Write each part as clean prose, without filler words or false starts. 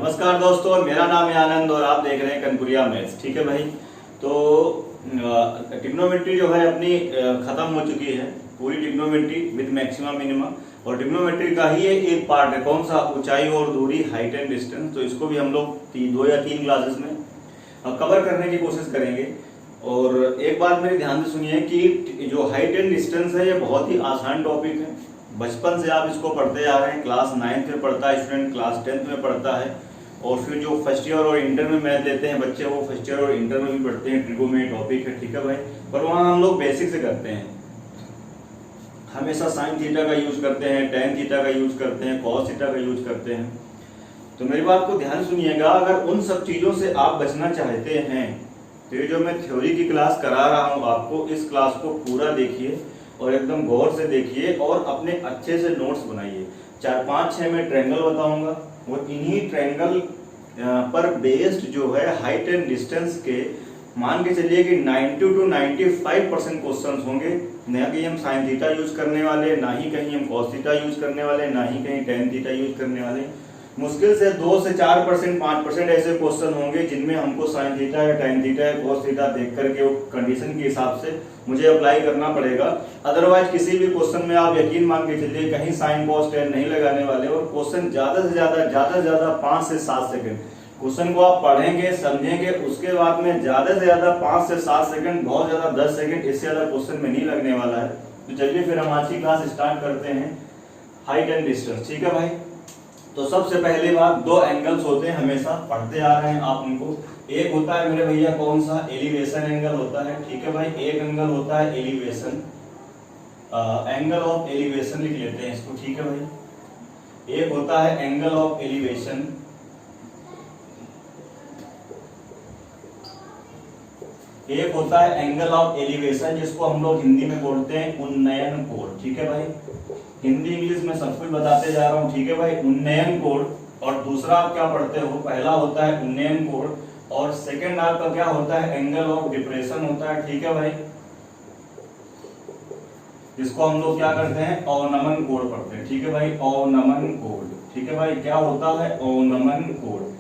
नमस्कार दोस्तों, मेरा नाम है आनंद और आप देख रहे हैं कनपुरिया मैथ्स। ठीक है भाई, तो ट्रिग्नोमेट्री जो है अपनी खत्म हो चुकी है, पूरी ट्रिग्नोमेट्री विद मैक्सिमम मिनिमम। और ट्रिग्नोमेट्री का ही एक पार्ट है, कौन सा, ऊंचाई और दूरी, हाइट एंड डिस्टेंस। तो इसको भी हम लोग 2 या 3 क्लासेस में कवर करने की कोशिश करेंगे। और एक बात मेरी ध्यान से सुनिए कि जो हाइट एंड डिस्टेंस है ये बहुत ही आसान टॉपिक है। बचपन से आप इसको पढ़ते आ रहे हैं, क्लास 9th में पढ़ता है स्टूडेंट, क्लास 10th में पढ़ता है। और फिर जो फर्स्ट ईयर और इंटर में मैथ लेते हैं बच्चे, वो फर्स्ट ईयर और इंटर में भी पढ़ते हैं। ट्रिगो में टॉपिक है, ठीक है भाई, पर वहाँ हम लोग बेसिक से करते हैं। हमेशा साइन थीटा का यूज करते हैं, टेन थीटा का यूज करते हैं, कॉस थीटा का यूज करते हैं। तो मेरी बात को ध्यान सुनिएगा, अगर उन सब चीजों से आप बचना चाहते हैं तो ये जो मैं थ्योरी की क्लास करा रहा हूँ आपको, इस क्लास को पूरा देखिए और एकदम गौर से देखिए और अपने अच्छे से नोट्स बनाइए। 4, 5, 6 मैं ट्रायंगल बताऊंगा और इन्हीं ट्रायंगल पर बेस्ड जो है हाइट एंड डिस्टेंस के मान के चलिए कि 90 to 95% क्वेश्चन होंगे। ना कि हम साइन थीटा यूज करने वाले, ना ही कहीं हम कॉस थीटा यूज करने वाले, ना ही कहीं टेन थीटा यूज करने वाले। मुश्किल से 2 से 4%, 5% ऐसे क्वेश्चन होंगे जिनमें हमको साइन थीटा या टेन थीटा या कॉस थीटा देख करके वो कंडीशन के हिसाब से मुझे अप्लाई करना पड़ेगा। अदरवाइज किसी भी क्वेश्चन में आप यकीन मान के चलिए कहीं साइन कॉस टेन नहीं लगाने वाले। और क्वेश्चन ज्यादा से ज्यादा 5 से 7 सेकंड क्वेश्चन को आप पढ़ेंगे, समझेंगे, उसके बाद में ज्यादा से ज्यादा 5 से 7 सेकंड, बहुत ज्यादा 10 सेकंड, इससे ज्यादा क्वेश्चन में नहीं लगने वाला है। तो चलिए फिर हम आज की क्लास स्टार्ट करते हैं, हाइट एंड डिस्टेंस। ठीक है भाई, तो सबसे पहले बात, 2 एंगल्स होते हैं, हमेशा पढ़ते आ रहे हैं आप उनको। एक होता है मेरे भैया कौन सा, एलिवेशन एंगल होता है। ठीक है भाई, एक एंगल होता है एलिवेशन, एंगल ऑफ एलिवेशन लिख लेते हैं इसको। ठीक है भाई, एक होता है एंगल ऑफ एलिवेशन, एक होता है एंगल ऑफ एलिवेशन जिसको हम लोग हिंदी में बोलते हैं उन्नयन कोण। ठीक है भाई, हिंदी इंग्लिश में सब कुछ बताते जा रहा हूं। ठीक है भाई, उन्नयन कोण। और दूसरा आप क्या पढ़ते हो, पहला होता है उन्नयन कोण और सेकंड आपका क्या होता है, एंगल ऑफ डिप्रेशन होता है। ठीक है भाई, जिसको हम लोग क्या करते हैं, अवनमन कोण पढ़ते हैं। ठीक है भाई, अवनमन कोण। ठीक है भाई, क्या होता है, अवनमन कोण।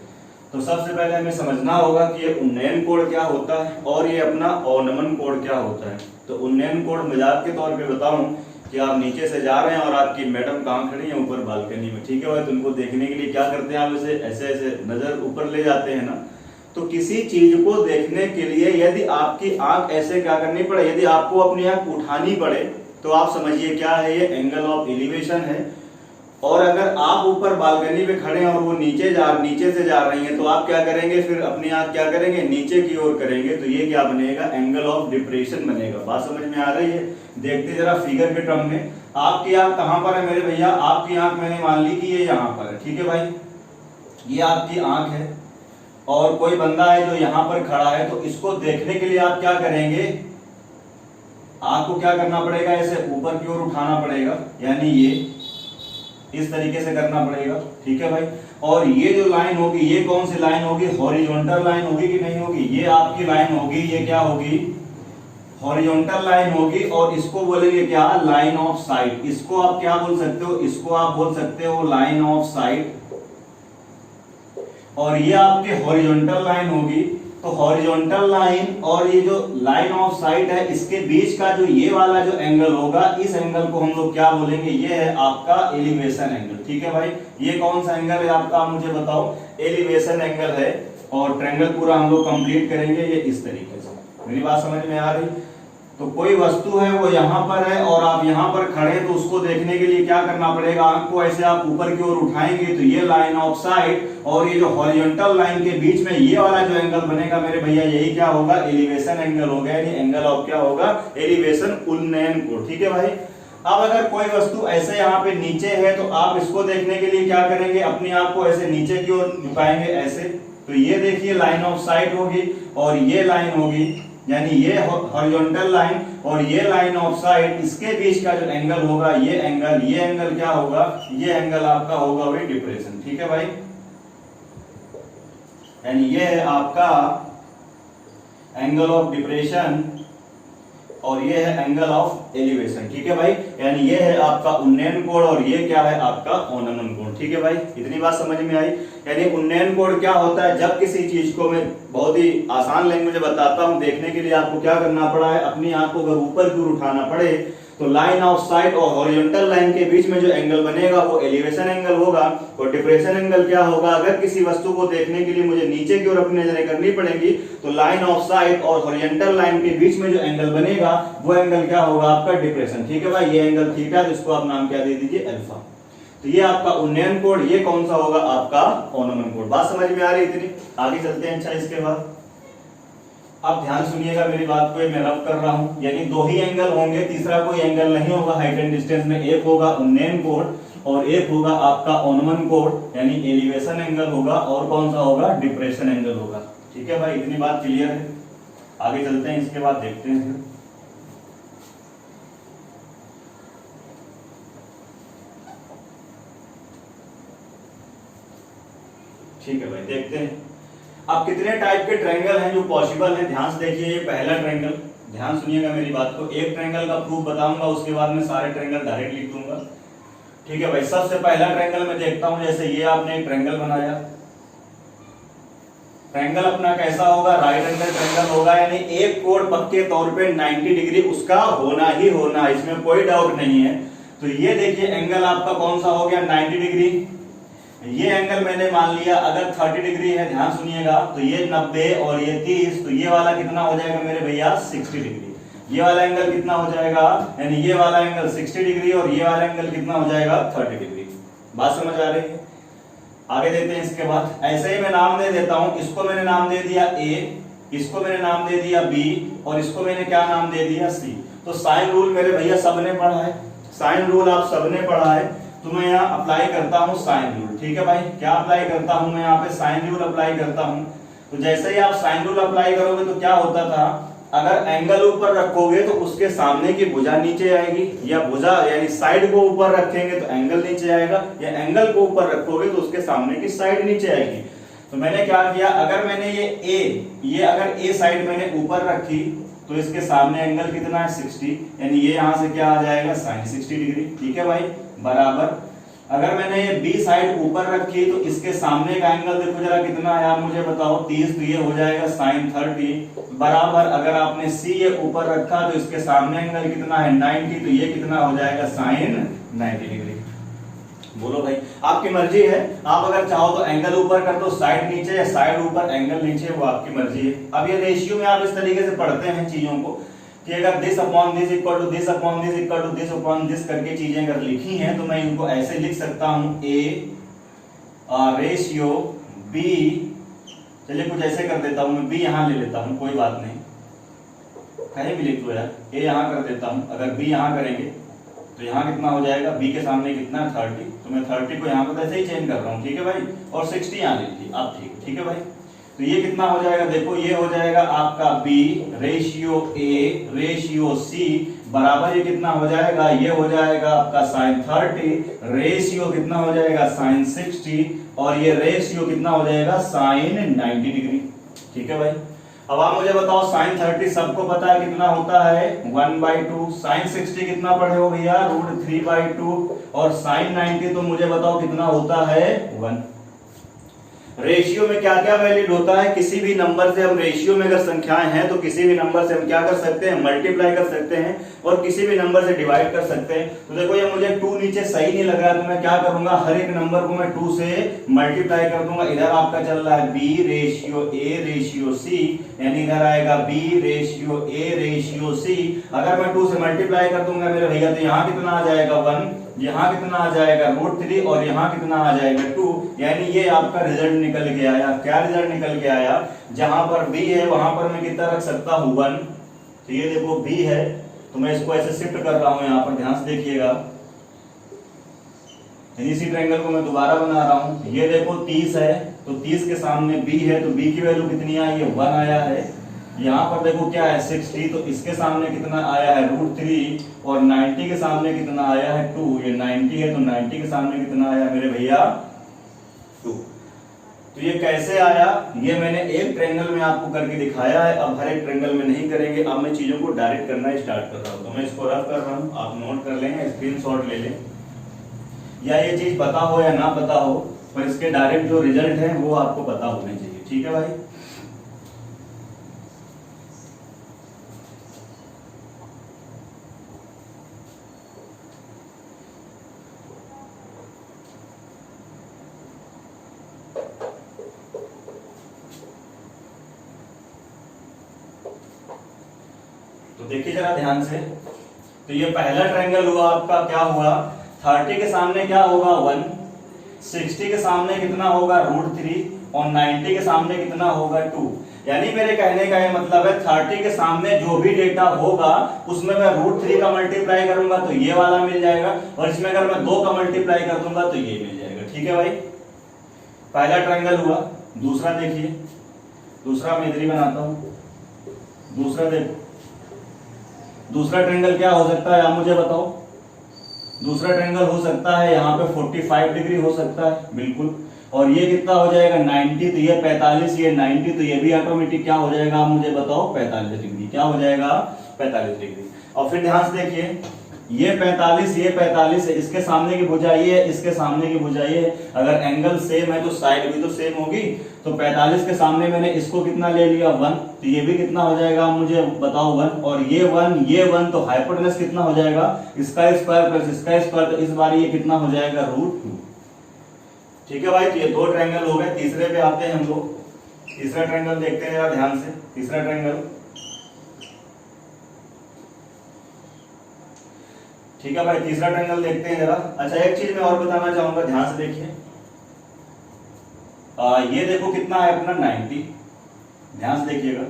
तो सबसे पहले हमें समझना होगा कि ये उन्नयन कोण क्या होता है और ये अपना अवनमन कोण क्या होता है। तो उन्नयन कोण मजाक के तौर पे बताऊं कि आप नीचे से जा रहे हैं और आपकी मैडम कहाँ खड़ी है, ऊपर बालकनी में। ठीक है भाई, तो उनको देखने के लिए क्या करते हैं आप, ऐसे ऐसे नजर ऊपर ले जाते हैं ना। तो किसी चीज को देखने के लिए यदि आपकी आंख ऐसे क्या करनी पड़े, यदि आपको अपनी आंख उठानी पड़े तो आप समझिए क्या है, ये एंगल ऑफ एलिवेशन है। और अगर आप ऊपर बालकनी पे खड़े हैं और वो नीचे से जा रही हैं तो आप क्या करेंगे, फिर अपनी आंख क्या करेंगे, नीचे की ओर करेंगे। तो ये क्या बनेगा, एंगल ऑफ डिप्रेशन बनेगा। बात समझ में आ रही है? देखते जरा फिगर के टर्म में, आपकी आंख कहां पर है मेरे भैया, आपकी आंख मैंने मान ली कि ये यहाँ पर है। ठीक है भाई, ये आपकी आंख है और कोई बंदा है जो यहाँ पर खड़ा है। तो इसको देखने के लिए आप क्या करेंगे, आंख को क्या करना पड़ेगा, ऐसे ऊपर की ओर उठाना पड़ेगा, यानी ये इस तरीके से करना पड़ेगा। ठीक है भाई, और ये जो लाइन होगी, ये कौन सी लाइन होगी, हॉरिजॉन्टल लाइन होगी कि नहीं होगी, ये आपकी लाइन होगी, ये क्या होगी, हॉरिजॉन्टल लाइन होगी। और इसको बोलेंगे क्या, लाइन ऑफ साइट। इसको आप क्या बोल सकते हो, इसको आप बोल सकते हो लाइन ऑफ साइट। और ये आपकी हॉरिजॉन्टल लाइन होगी। तो हॉरिजॉन्टल लाइन और ये जो लाइन ऑफ साइट है, इसके बीच का जो ये वाला जो एंगल होगा, इस एंगल को हम लोग क्या बोलेंगे, ये है आपका एलिवेशन एंगल। ठीक है भाई, ये कौन सा एंगल है आपका, आप मुझे बताओ, एलिवेशन एंगल है। और ट्रायंगल पूरा हम लोग कंप्लीट करेंगे ये इस तरीके से। मेरी बात समझ में आ रही? तो कोई वस्तु है वो यहाँ पर है और आप यहाँ पर खड़े, तो उसको देखने के लिए क्या करना पड़ेगा, आंख को ऐसे आप ऊपर की ओर उठाएंगे तो ये लाइन ऑफ साइट और ये जो हॉरिजॉन्टल लाइन के बीच में ये वाला जो एंगल बनेगा मेरे भैया, यही क्या होगा, एलिवेशन एंगल होगा। यानी एंगल ऑफ क्या होगा, एलिवेशन, उन्नयन कोण। ठीक है भाई, अब अगर कोई वस्तु ऐसे यहाँ पे नीचे है तो आप इसको देखने के लिए क्या करेंगे, अपनी आंख को ऐसे नीचे की ओर झुकाएंगे ऐसे। तो ये देखिए लाइन ऑफ साइट होगी और ये लाइन होगी, यानी ये हॉरिजॉन्टल लाइन और ये लाइन ऑफ साइट, इसके बीच का जो एंगल होगा, ये एंगल क्या होगा, ये एंगल आपका होगा वही डिप्रेशन। ठीक है भाई, यानी ये है आपका एंगल ऑफ डिप्रेशन और ये है एंगल ऑफ एलिवेशन। ठीक है भाई, यानी ये है आपका उन्नयन कोण और ये क्या है आपका अवनमन कोण। ठीक है भाई, इतनी बात समझ में आई। यानी उन्नयन कोण क्या होता है, जब किसी चीज को मैं बहुत ही आसान लैंग्वेज में बताता हूं, देखने के लिए आपको क्या करना पड़ा है, अपनी आंख को अगर ऊपर की ओर उठाना पड़े तो लाइन ऑफ साइट और हॉरिजॉन्टल लाइन के बीच में जो एंगल बनेगा वो एलिवेशन एंगल होगा। और डिप्रेशन एंगल क्या होगा, अगर किसी वस्तु को देखने के लिए मुझे नीचे की ओर अपनी नजरें करनी पड़ेगी तो लाइन ऑफ साइट और हॉरिजॉन्टल लाइन के बीच में जो एंगल बनेगा वो एंगल क्या होगा आपका डिप्रेशन। ठीक है भाई, ये एंगल थीटा, तो इसको आप नाम क्या दे दीजिए अल्फा। तो ये आपका उन्नयन कोण, ये कौन सा होगा आपका अवनमन कोण। बात समझ में आ रही इतनी, आगे चलते हैं। अच्छा, इसके बाद आप ध्यान सुनिएगा मेरी बात को, मैं रब कर रहा हूं। यानी दो ही एंगल होंगे, तीसरा कोई एंगल नहीं होगा हाइट एंड डिस्टेंस में। एक होगा उन्नयन कोण और एक होगा आपका अवनमन कोण, यानी एलिवेशन एंगल होगा, और कौन सा होगा डिप्रेशन एंगल होगा। ठीक है भाई, इतनी बात क्लियर है। आगे चलते हैं, इसके बाद देखते हैं। ठीक है भाई, देखते हैं अब कितने टाइप के ट्रायंगल हैं जो पॉसिबल है। ध्यान से देखिए, ये पहला ट्रायंगल, ध्यान सुनिएगा मेरी बात को। एक ट्रायंगल का प्रूफ बताऊंगा, उसके बाद में सारे ट्रायंगल डायरेक्ट लिख दूंगा। ठीक है भाई, सबसे पहला ट्रायंगल मैं देखता हूं, जैसे ये आपने एक ट्रायंगल बनाया, ट्रायंगल अपना कैसा होगा, राइट एंगल ट्रायंगल होगा, यानी एक कोण पक्के तौर पे 90 डिग्री उसका होना ही होना, इसमें कोई डाउट नहीं है। तो ये देखिए एंगल आपका कौन सा हो गया 90 डिग्री। ये एंगल मैंने मान लिया अगर 30 डिग्री है, ध्यान सुनिएगा, तो ये 90 और ये 30, तो ये वाला कितना हो जाएगा मेरे भैया 60 डिग्री। ये वाला एंगल कितना हो जाएगा, यानी ये वाला एंगल 60 डिग्री और ये वाला एंगल कितना हो जाएगा 30 डिग्री। बात समझ आ रही है। आगे देखते हैं। इसके बाद ऐसे ही मैं नाम दे देता हूं, इसको मैंने नाम दे दिया ए, इसको मैंने नाम दे दिया बी, और इसको मैंने क्या नाम दे दिया सी। तो साइन रूल मेरे भैया सबने पढ़ा है, साइन रूल आप सबने पढ़ा है, तो मैं यहाँ अप्लाई करता हूँ साइन रूल। ठीक है भाई, क्या अप्लाई करता हूँ मैं यहाँ पे, साइन रूल अप्लाई करता हूँ। तो जैसे ही आप साइन रूल अप्लाई करोगे तो क्या होता था, अगर एंगल ऊपर रखोगे तो उसके सामने की भुजा नीचे आएगी, या भुजा यानी साइड को ऊपर रखेंगे तो एंगल नीचे आएगा, या एंगल को ऊपर रखोगे तो उसके सामने की साइड नीचे आएगी। तो मैंने क्या किया, अगर मैंने ये अगर ए साइड मैंने ऊपर रखी तो इसके सामने एंगल कितना है 60, यानी ये यहां से क्या आ जाएगा साइन 60 डिग्री। ठीक है भाई, बराबर अगर मैंने ये बी साइड ऊपर रखी तो इसके सामने का एंगल देखो जरा कितना है, आप मुझे बताओ 30, तो ये हो जाएगा साइन 30, बराबर अगर आपने सी ये ऊपर रखा तो इसके सामने एंगल कितना है 90, तो ये कितना हो जाएगा साइन 90 डिग्री। बोलो भाई, आपकी मर्जी है, आप अगर चाहो तो एंगल ऊपर कर दो, साइड नीचे, या साइड ऊपर एंगल नीचे, वो आपकी मर्जी है। अब ये रेशियो में आप इस तरीके से पढ़ते हैं चीजों को कि अगर this upon this equal to this upon this equal to this upon this करके चीजें अगर लिखी हैं तो मैं इनको ऐसे लिख सकता हूं, ए रेशियो बी, चलिए कुछ ऐसे कर देता हूं मैं, बी यहां ले लेता हूं, कोई बात नहीं, कहीं भी लिख दो यार, ए यहां कर देता हूं, अगर बी यहां करेंगे तो यहाँ कितना हो जाएगा, बी के सामने कितना 30, तो मैं 30 को यहाँ पर ऐसे ही चेंज कर रहा हूँ। ठीक है भाई, और 60 यहाँ लिखी आप, ठीक है भाई। तो ये कितना हो जाएगा, देखो ये हो जाएगा आपका B ratio A ratio C, बराबर ये कितना हो जाएगा, ये हो जाएगा आपका साइन 30, रेशियो कितना हो जाएगा साइन 60, और ये रेशियो कितना हो जाएगा साइन 90 डिग्री। ठीक है भाई, अब आप मुझे बताओ साइन 30 सबको पता है कितना होता है 1/2, साइन 60 कितना पढ़े हो भैया √3/2, और साइन 90 तो मुझे बताओ कितना होता है 1। रेशियो में क्या क्या वैलिड होता है, किसी भी नंबर से हम रेशियो में अगर संख्याएं हैं तो किसी भी नंबर से हम क्या कर सकते हैं, मल्टीप्लाई कर सकते हैं, और किसी भी नंबर से डिवाइड कर सकते हैं। तो देखो ये मुझे 2 नीचे सही नहीं लग रहा है, तो मैं क्या करूंगा, हर एक नंबर को मैं 2 से मल्टीप्लाई कर दूंगा। इधर आपका चल रहा है B ratio A ratio C, यानी इधर आएगा B ratio A ratio C, अगर मैं 2 से मल्टीप्लाई कर दूंगा मेरे भैया तो यहाँ कितना आ जाएगा 1, यहाँ कितना आ जाएगा √3, और यहाँ कितना आ जाएगा 2, यानी ये आपका रिजल्ट निकल के आया। क्या रिजल्ट निकल के आया, जहां पर b है वहां पर मैं कितना रख सकता हूं 1, तो ये देखो b है तो मैं इसको ऐसे शिफ्ट कर रहा हूं, यहाँ पर ध्यान से देखिएगा, इसी ट्रायंगल को मैं दोबारा बना रहा हूं। ये देखो 30 है तो 30 के सामने b है, तो b की वैल्यू कितनी आई है 1 आया है। यहाँ पर देखो क्या है 60, तो इसके सामने कितना आया है √3, और 90 के सामने कितना आया है 2, ये 90 है तो 90 के सामने कितना आया मेरे भैया 2। तो ये कैसे आया, ये मैंने एक ट्रायंगल में आपको करके दिखाया है। अब हर एक ट्रायंगल में नहीं करेंगे, अब मैं चीजों को डायरेक्ट करना स्टार्ट कर रहा हूं। तो मैं इसको रफ कर रहा हूं, आप नोट कर लें, स्क्रीनशॉट ले लें, या ये चीज पता हो या ना पता हो, पर इसके डायरेक्ट जो रिजल्ट है वो आपको पता होने चाहिए। ठीक है भाई। तो देखिए जरा ध्यान से, तो ये पहला ट्रायंगल हुआ आपका, क्या हुआ, 30 के सामने क्या होगा 1, 60 के सामने कितना होगा √3 और 90 के सामने कितना होगा 2। यानी मेरे कहने का ये मतलब है 30 के सामने जो भी डेटा होगा उसमें मैं √3 का मल्टीप्लाई करूंगा तो ये वाला मिल जाएगा, और इसमें अगर मैं 2 का मल्टीप्लाई कर दूंगा तो ये मिल जाएगा। ठीक है भाई, पहला ट्रायंगल हुआ। दूसरा देखिए, दूसरा मैं इधर ही बनाता हूं। दूसरा देखो, दूसरा ट्रायंगल क्या हो सकता है आप मुझे बताओ। दूसरा ट्रायंगल हो सकता है यहाँ पे 45 डिग्री हो सकता है, बिल्कुल। और ये कितना हो जाएगा 90, तो ये 45, ये 90, तो ये भी ऑटोमेटिक क्या हो जाएगा आप मुझे बताओ 45 डिग्री। क्या हो जाएगा 45 डिग्री। और फिर ध्यान से देखिए, ये 45, ये 45 है, इसके सामने की भुजा ये है, इसके सामने की भुजा ये है। अगर एंगल सेम है तो साइड भी तो सेम होगी। तो 45 के सामने मैंने इसको कितना ले लिया 1, तो ये भी कितना हो जाएगा मुझे बताओ 1, और ये 1 तो हाइपोटेनस कितना हो जाएगा, इसका स्क्वायर प्लस इसका स्क्वायर, तो इस बार ये कितना हो जाएगा √2। ठीक है भाई, तो ये 2 ट्रायंगल हो गए। तीसरे पे आते हैं हम लोग। तीसरा ट्रायंगल देखते हैं जरा ध्यान से। तीसरा ट्रायंगल, ठीक है भाई, तीसरा ट्रायंगल देखते हैं जरा। अच्छा एक चीज मैं और बताना चाहूंगा, ध्यान से देखिए। ये देखो कितना है अपना 90, ध्यान से देखिएगा।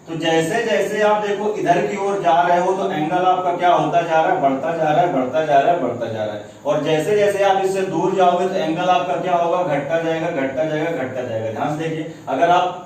तो जैसे जैसे आप देखो इधर की ओर जा रहे हो तो एंगल आपका क्या होता जा रहा है, बढ़ता जा रहा है, बढ़ता जा रहा है, बढ़ता जा रहा है। और जैसे जैसे आप इससे दूर जाओगे तो एंगल आपका क्या होगा, घटता जाएगा, घटता जाएगा, घटता जाएगा। ध्यान से देखिए, अगर आप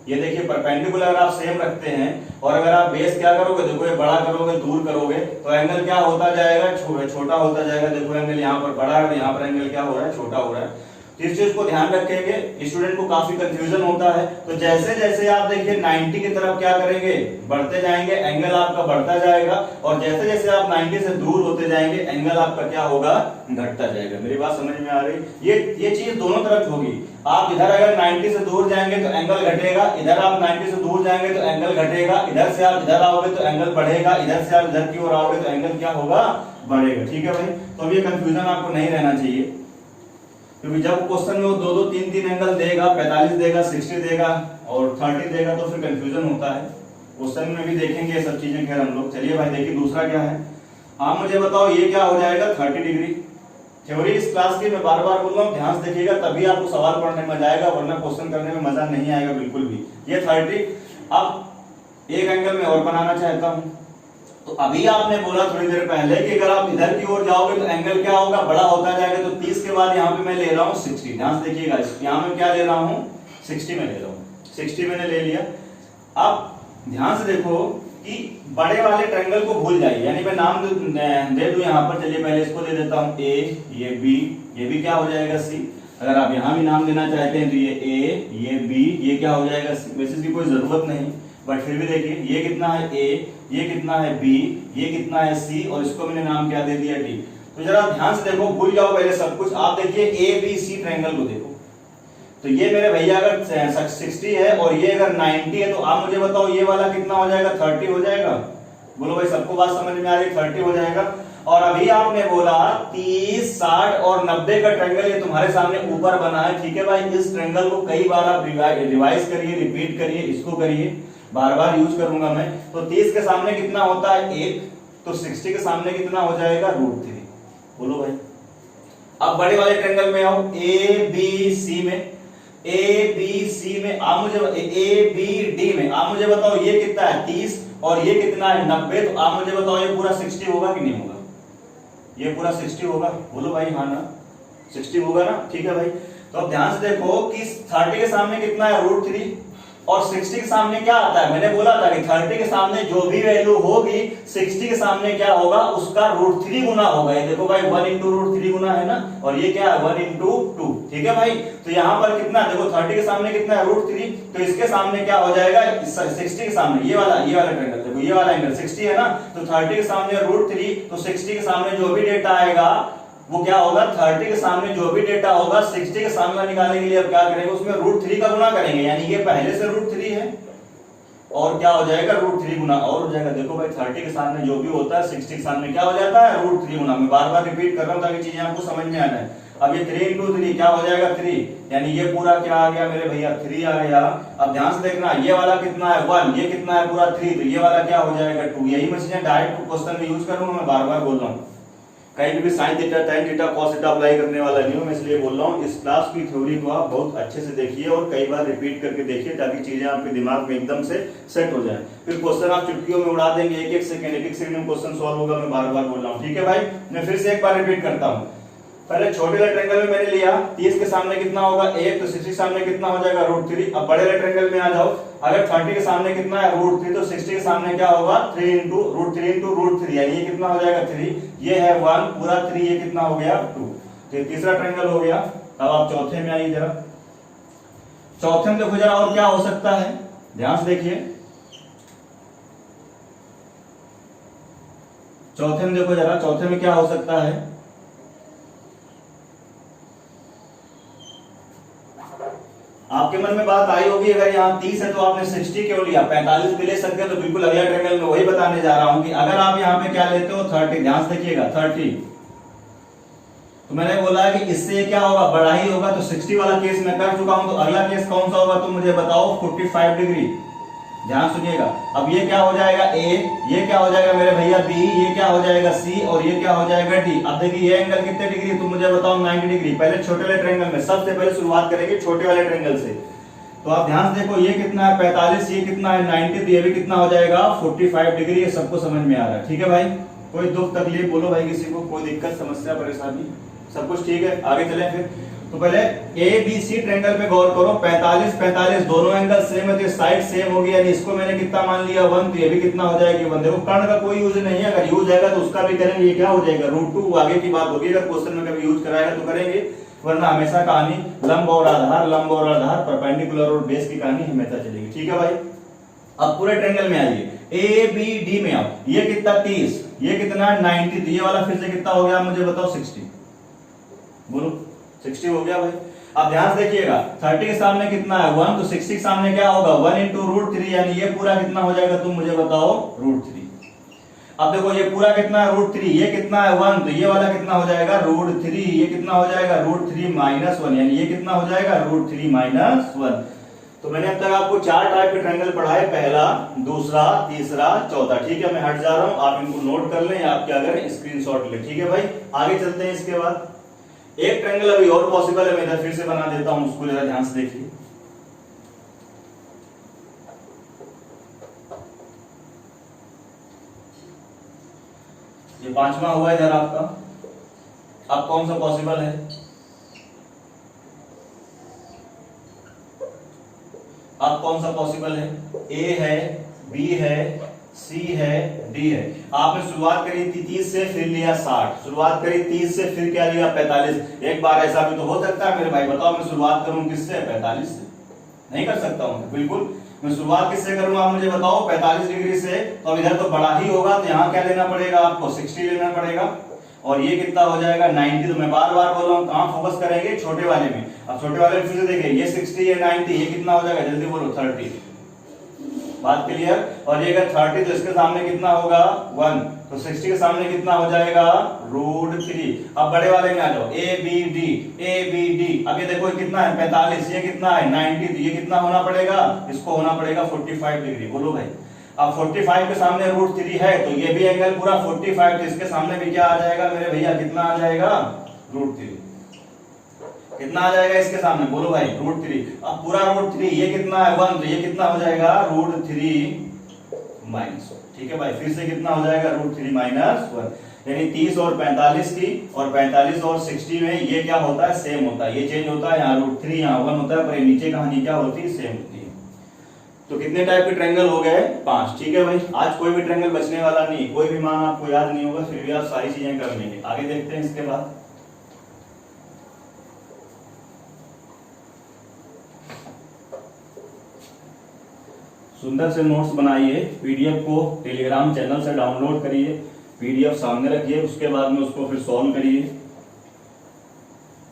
ये देखिए परपेंडिकुलर अगर आप सेम रखते हैं और अगर आप बेस क्या करोगे, देखो ये बड़ा करोगे, दूर करोगे, तो एंगल क्या होता जाएगा, छोटा होता जाएगा। देखो एंगल यहाँ पर बड़ा है, यहाँ पर एंगल क्या हो रहा है, छोटा हो रहा है। तो इस चीज को ध्यान रखेंगे, स्टूडेंट को काफी कंफ्यूजन होता है। तो जैसे जैसे आप देखिए 90 की तरफ क्या करेंगे, बढ़ते जाएंगे, एंगल आपका बढ़ता जाएगा, और जैसे जैसे आप 90 से दूर होते जाएंगे एंगल आपका क्या होगा, घटता जाएगा। मेरी बात समझ में आ रही? ये चीज दोनों तरफ होगी। आप इधर अगर 90 से दूर जाएंगे तो एंगल घटेगा, इधर आप 90 से दूर जाएंगे तो एंगल घटेगा, इधर से आप इधर आओगे तो एंगल बढ़ेगा, इधर से आप इधर की ओर आओगे तो एंगल क्या होगा, बढ़ेगा। ठीक है भाई, तो अब ये कंफ्यूजन आपको नहीं रहना चाहिए, क्योंकि जब क्वेश्चन में वो 2-2, 3-3 एंगल देगा, 45 देगा, 60 देगा और 30 देगा, तो फिर कंफ्यूजन होता है। क्वेश्चन में भी देखेंगे ये सब चीजें, खैर हम लोग। चलिए भाई देखिए दूसरा क्या है, आप मुझे बताओ ये क्या हो जाएगा 30 डिग्री। थ्योरी इस क्लास की मैं बार बार बोल रहा हूँ, ध्यान से देखिएगा, तभी आपको सवाल पढ़ने में मजा आएगा, वरना क्वेश्चन करने में मजा नहीं आएगा बिल्कुल भी। ये 30, अब एक एंगल में और बनाना चाहता हूँ। तो अभी आपने बोला थोड़ी देर पहले कि अगर आप इधर की ओर जाओगे तो एंगल क्या होगा, बड़ा होता जाएगा। तो 30 के बाद यहाँ पे मैं ले रहा हूँ 60। ध्यान से देखिएगा, यहाँ में क्या ले रहा हूँ, 60 में ले रहा हूँ। 60 मैंने ले लिया। अब ध्यान से देखो कि बड़े वाले ट्रायंगल को भूल जाइए, यानी मैं नाम दे दूं यहाँ पर। चलिए पहले इसको दे देता हूँ A, ये B, ये भी क्या हो जाएगा C। अगर आप यहाँ भी नाम देना चाहते हैं तो ये A, ये B, ये क्या हो जाएगा C। वैसे इसकी कोई जरूरत नहीं, बट फिर भी देखिए ये कितना है A, ये कितना है B, ये कितना है C, और इसको मैंने नाम क्या दे दिया D। तो जरा ध्यान से देखो, भूल जाओ पहले सब कुछ। आप देखिए ABC ट्रायंगल को देखो, तो ये मेरे भैया अगर 60 है और ये अगर 90 है, तो आप मुझे बताओ ये वाला कितना हो जाएगा, 30 हो जाएगा। बोलो भाई, सबको बात समझ में आ रही है, 30 हो जाएगा। और अभी आपने बोला 30, 60 और 90 का ट्रायंगल ये तुम्हारे सामने ऊपर बना है। ठीक है भाई, इस ट्रायंगल को कई बार आप रिवाइज करिए, रिपीट करिए, इसको करिए, बार बार यूज करूंगा मैं। तो 30 के सामने कितना होता है 1, तो 60 के सामने कितना हो जाएगा √3। बोलो भाई, अब बड़े वाले ट्रायंगल में आओ, ABC में, ABC में आप मुझे ABD में आप मुझे बताओ ये कितना है 30 और ये कितना है 90। तो आप मुझे बताओ ये पूरा 60 होगा कि नहीं होगा, ये पूरा 60 होगा। बोलो भाई हाँ ना, 60 होगा ना। ठीक है भाई, तो अब ध्यान से देखो कि 30 के सामने कितना है √3, और 60 के सामने क्या आता है, मैंने बोला था कि 30 के सामने जो भी वैल्यू होगी 60 के सामने क्या होगा, उसका √3 गुना होगा। ये देखो भाई 1 इंटू √3 गुना है ना, और ये क्या है 1 इंटू 2। ठीक है भाई, तो यहाँ पर कितना, देखो 30 के सामने कितना है √3, तो इसके सामने क्या हो जाएगा 60 के सामने ये वाला ट्रायंगल, देखो ये वाला एंगल 60 है ना, तो 30 के सामने √3, तो 60 के सामने जो भी डेटा आएगा वो क्या होगा, 30 के सामने जो भी डेटा होगा 60 के सामने निकालने के लिए अब क्या करेंगे, उसमें √3 का गुना करेंगे, यानी ये पहले से √3 है और क्या हो जाएगा √3 गुना और हो जाएगा। देखो भाई 30 के सामने जो भी होता है 60 के सामने क्या हो जाता है √3 गुना। मैं बार बार रिपीट कर रहा हूं ताकि चीजें आपको समझ में आ जाए। अब ये 3 इंटू 3 क्या हो जाएगा 3, यानी ये पूरा क्या आ गया मेरे भैया 3 आ गया। अब ध्यान से देखना ये वाला कितना है 1, ये कितना है पूरा 3, तो ये वाला क्या हो जाएगा 2। यही मैं चीजें डायरेक्ट क्वेश्चन में यूज करूंगा, मैं बार बार बोल रहा हूँ, कहीं भी sine theta tan theta cos theta apply करने वाला नहीं हूं मैं, इसलिए बोल रहा हूं। इस क्लास की थ्योरी को आप बहुत अच्छे से देखिए और कई बार रिपीट करके देखिए ताकि चीजें आपके दिमाग में एकदम से सेट हो जाए। फिर क्वेश्चन आप चुटकियों में उड़ा देंगे, एक एक सेकंड में क्वेश्चन सॉल्व होगा, मैं बार बार बोल रहा हूँ। ठीक है भाई, मैं फिर से एक बार रिपीट करता हूँ। पहले छोटे वाले ट्रायंगल में मैंने लिया 30 के सामने कितना होगा 1, तो 60 के सामने कितना हो जाएगा √3। अब बड़े वाले ट्रायंगल में आ जाओ, अगर 30 के सामने कितना है √3, तो 60 के सामने क्या होगा 3 इंटू √3, यानी ये कितना हो जाएगा 3, ये है 1 पूरा 3, ये कितना हो गया 2। तो ये तीसरा ट्रायंगल हो गया। अब आप चौथे में आइए जरा, चौथे में देखो जरा और क्या हो सकता है, ध्यान से देखिए। चौथे में देखो जरा, चौथे में क्या हो सकता है, आपके मन में बात आई होगी अगर यहाँ 30 है तो आपने 60 क्यों लिया, 45 भी ले सकते हैं। तो बिल्कुल अगला ट्रायंगल में वही बताने जा रहा हूं कि अगर आप यहाँ पे क्या लेते हो 30, ध्यान से देखिएगा 30, तो मैंने बोला है कि इससे क्या होगा बड़ा ही होगा, तो 60 वाला केस मैं कर चुका हूं, तो अगला केस कौन सा होगा तो मुझे बताओ 45 डिग्री। ध्यान सुनिएगा, अब ये क्या हो जाएगा A, ये क्या हो जाएगा मेरे भैया B, ये क्या हो जाएगा C और ये क्या हो जाएगा D। अब देखिए ये एंगल कितने डिग्री, तुम मुझे बताओ 90 डिग्री। पहले छोटे वाले ट्रायंगल में, सबसे पहले शुरुआत करेंगे छोटे वाले ट्रायंगल से। तो आप ध्यान से देखो, ये कितना है 45, ये कितना है 90, तो ये भी कितना हो जाएगा 45 डिग्री। ये सबको समझ में आ रहा है, ठीक है भाई। कोई दुख तकलीफ बोलो भाई, किसी को कोई दिक्कत समस्या परेशानी, सब कुछ ठीक है। आगे चले फिर, तो पहले ABC ट्रायंगल पे गौर करो, 45 45 दोनों एंगल सेम है तो साइड सेम होगी, यानी इसको मैंने कितना मान लिया 1, तो ये भी कितना हो जाएगी 1। देखो कर्ण का कोई यूज नहीं है, अगर यूज आएगा तो उसका भी करेंगे, ये क्या हो जाएगा √2, आगे की बात होगी अगर क्वेश्चन में कभी यूज कराएगा तो करेंगे, वरना हमेशा कहानी लंब और आधार परपेंडिकुलर और बेस की कहानी हमेशा चलेगी। ठीक है भाई, अब पूरे ट्रायंगल में आइए, ABD में आओ, ये कितना 30, ये कितना 90, तो ये वाला फिर से कितना हो गया मुझे बताओ 60, बोलो 60 हो गया भाई। अब ध्यान से देखिएगा 30 के सामने कितना है 1, तो 60 के सामने क्या होगा 1 इंटू √3, यानी ये पूरा कितना हो जाएगा तुम मुझे बताओ √3। अब देखो ये पूरा कितना है √3, ये कितना है 1, तो ये वाला कितना हो जाएगा √3, ये कितना हो जाएगा √3 माइनस 1, यानी ये कितना हो जाएगा √3 माइनस 1। तो मैंने अब तक आपको 4 टाइप के ट्रायंगल पढ़ाए, पहला, दूसरा, तीसरा, चौथा। ठीक है, मैं हट जा रहा हूं, आप इनको नोट कर लें, आप क्या करें स्क्रीनशॉट लें। ठीक है भाई, आगे चलते हैं। इसके बाद एक ट्रायंगल अभी और पॉसिबल है, मैं इधर फिर से बना देता हूं, उसको जरा ध्यान से देखिए। ये 5वां हुआ इधर आपका। अब कौन सा पॉसिबल है, अब कौन सा पॉसिबल है, A है, B है, C है, D है। आपने शुरुआत करी थी 30 से, फिर लिया 60, शुरुआत करी 30 से, फिर क्या लिया 45। एक बार ऐसा भी तो हो सकता है मेरे भाई, बताओ मैं शुरुआत करूं किससे 45 से, नहीं कर सकता हूं बिल्कुल। मैं शुरुआत किससे करूंगा आप मुझे बताओ 45 डिग्री से, तो अब इधर तो बड़ा ही होगा, तो यहाँ क्या लेना पड़ेगा आपको 60 लेना पड़ेगा, और ये कितना हो जाएगा 90। तो मैं बार बार बोल रहा हूँ कहां फोकस करेंगे, छोटे वाले में। अब छोटे वाले में फिर से देखिए, ये 60 ये 90, ये कितना हो जाएगा जल्दी बोलो 30, बात क्लियर। और ये अगर 30 तो इसके सामने कितना होगा 1, तो 60 के सामने कितना हो जाएगा √3। अब बड़े वाले में आ जाओ, ABD। अब ये देखो ये कितना है 45, ये कितना है 90, तो ये कितना होना पड़ेगा, इसको होना पड़ेगा 45 डिग्री। बोलो भाई, अब 45 के सामने √3 है, तो ये भी एंगल पूरा 45, तो इसके सामने भी क्या आ जाएगा मेरे भैया, कितना आ जाएगा √3। कितना आ जाएगा इसके सामने, बोलो भाई √3। अब पूरा √3, ये कितना है 1, तो ये कितना हो जाएगा √3 माइनस 1। ठीक है भाई, फिर से कितना हो जाएगा √3 माइनस 1, यानी 30 और 45 की, और 45 और 60 में ये क्या होता है सेम होता है, ये चेंज होता है, यहाँ √3 यहाँ 1 होता है, पर ये नीचे कहानी क्या होती है सेम होती है। तो कितने टाइप के ट्रायंगल हो गए? 5। ठीक है भाई, आज कोई भी ट्रायंगल बचने वाला नहीं, कोई भी मान आपको याद नहीं होगा, फिर भी आप सारी चीजें कर लेंगे। आगे देखते हैं इसके बाद। सुंदर से नोट्स बनाइए, पीडीएफ को टेलीग्राम चैनल से डाउनलोड करिए, पीडीएफ सामने रखिए, उसके बाद में उसको फिर सॉल्व करिए।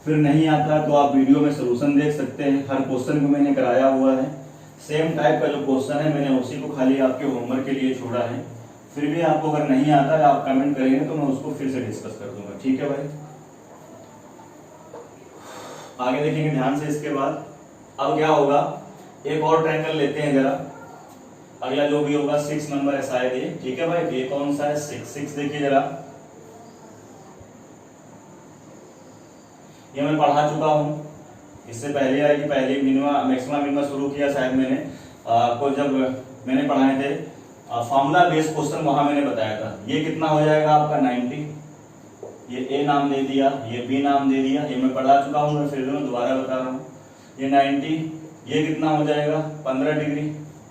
फिर नहीं आता तो आप वीडियो में सलूशन देख सकते हैं, हर क्वेश्चन को मैंने कराया हुआ है, सेम टाइप का जो क्वेश्चन है मैंने उसी को खाली आपके होमवर्क के लिए छोड़ा है। फिर भी आपको अगर नहीं आता है आप कमेंट करेंगे तो मैं उसको फिर से डिस्कस कर दूंगा। ठीक है भाई, आगे देखेंगे ध्यान से। इसके बाद अब क्या होगा, एक और ट्रायंगल लेते हैं जरा, अगला जो भी होगा 6 नंबर है शायद ये। ठीक है भाई, ये कौन सा है? 6 देखिए जरा, ये मैं पढ़ा चुका हूं, इससे पहले आएगी, पहले मिनिमा मैक्सिमा मिनिमा शुरू किया शायद मैंने आपको, जब मैंने पढ़ाए थे फॉर्मूला बेस्ड क्वेश्चन, वहां मैंने बताया था। ये कितना हो जाएगा आपका? 90। ये ए नाम दे दिया, ये बी नाम दे दिया, ये मैं पढ़ा चुका हूँ, मैं फिर दोबारा बता रहा हूँ। ये 90, ये कितना हो जाएगा? 15 डिग्री।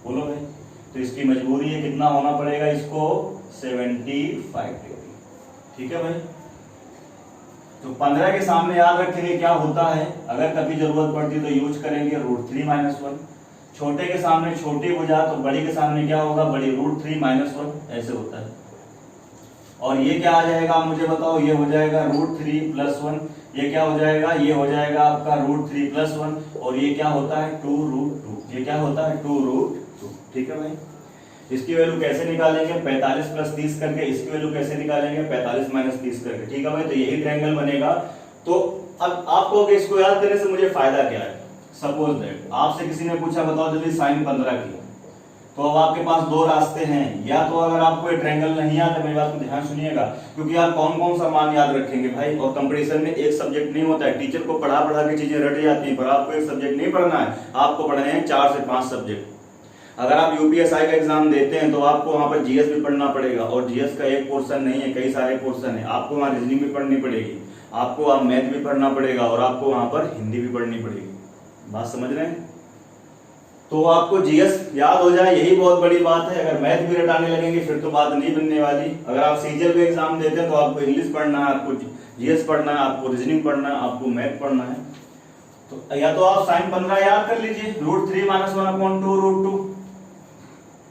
बोलो भाई, तो इसकी मजबूरी है कितना होना पड़ेगा इसको? 75 डिग्री। ठीक है भाई, तो 15 के सामने याद रखेंगे क्या होता है, अगर कभी जरूरत पड़ती तो यूज करेंगे √3 - 1। छोटे के सामने छोटी भुजा, तो बड़ी के सामने क्या होगा? बड़ी √3 - 1, ऐसे होता है। और ये क्या आ जाएगा आप मुझे बताओ? ये हो जाएगा √3 + 1। ये क्या हो जाएगा? ये हो जाएगा आपका √3 + 1। और ये क्या होता है? 2√2। ये क्या होता है? 2√2। ठीक है भाई, इसकी वैल्यू कैसे निकालेंगे? 45 + 30 करके। इसकी वैल्यू कैसे निकालेंगे? 45 - 30 करके। ठीक है भाई, तो यही ट्रायंगल बनेगा। तो अब आप कहोगे इसको याद करने से मुझे फायदा क्या है? सपोज दैट आपसे किसी ने पूछा बताओ जल्दी sin 15 की, तो अब आपके पास दो रास्ते हैं। या तो अगर आपको ये ट्रायंगल नहीं आता, मेरी बात को ध्यान सुनिएगा, क्योंकि आप कौन कौन सा मान याद रखेंगे भाई, और कंपटीशन में एक सब्जेक्ट नहीं होता है। टीचर को पढ़ा पढ़ा के चीजें रट जाती हैं, पर आपको एक सब्जेक्ट नहीं पढ़ना है, आपको पढ़ने हैं 4 से 5 सब्जेक्ट। अगर आप यूपीएसआई का एग्जाम देते हैं तो आपको वहां पर जीएस भी पढ़ना पड़ेगा, और जीएस का एक पोर्शन नहीं है, कई सारे पोर्शन है। आपको वहां रीजनिंग भी पढ़नी पड़ेगी, आपको वहां मैथ भी पढ़ना पड़ेगा, और आपको वहां पर हिंदी भी पढ़नी पड़ेगी। बात समझ रहे हैं? तो आपको जीएस याद हो जाए, यही बहुत बड़ी बात है। अगर मैथ भी रटाने लगेंगे फिर तो बात नहीं बनने वाली। अगर आप सीजीएल का एग्जाम देते हैं तो आपको इंग्लिश पढ़ना है, आपको जीएस पढ़ना है, आपको रीजनिंग पढ़ना है, आपको मैथ पढ़ना है। तो या तो आप sin 15 याद कर लीजिए, √3 - 1/2√2।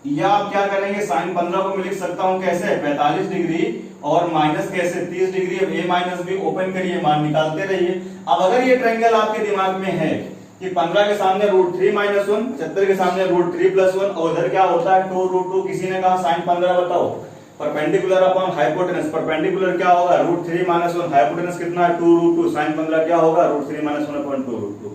या आप क्या करेंगे, sin 15 को मैं लिख सकता हूं कैसे? 45 डिग्री और माइनस कैसे? 30 डिग्री। अब a माइनस b ओपन करिए, मान निकालते रहिए। अब अगर ये ट्रायंगल आपके दिमाग में है कि 15 के सामने √3 - 1, 75 के सामने √3 + 1, और उधर क्या होता है 2√2। किसी ने कहा sin 15 बताओ, परपेंडिकुलर अपॉन हाइपोटेनस। परपेंडिकुलर क्या होगा? √3 - 1, हाइपोटेनस कितना है? 2√2। sin 15 क्या होगा? √3 - 1/2√2।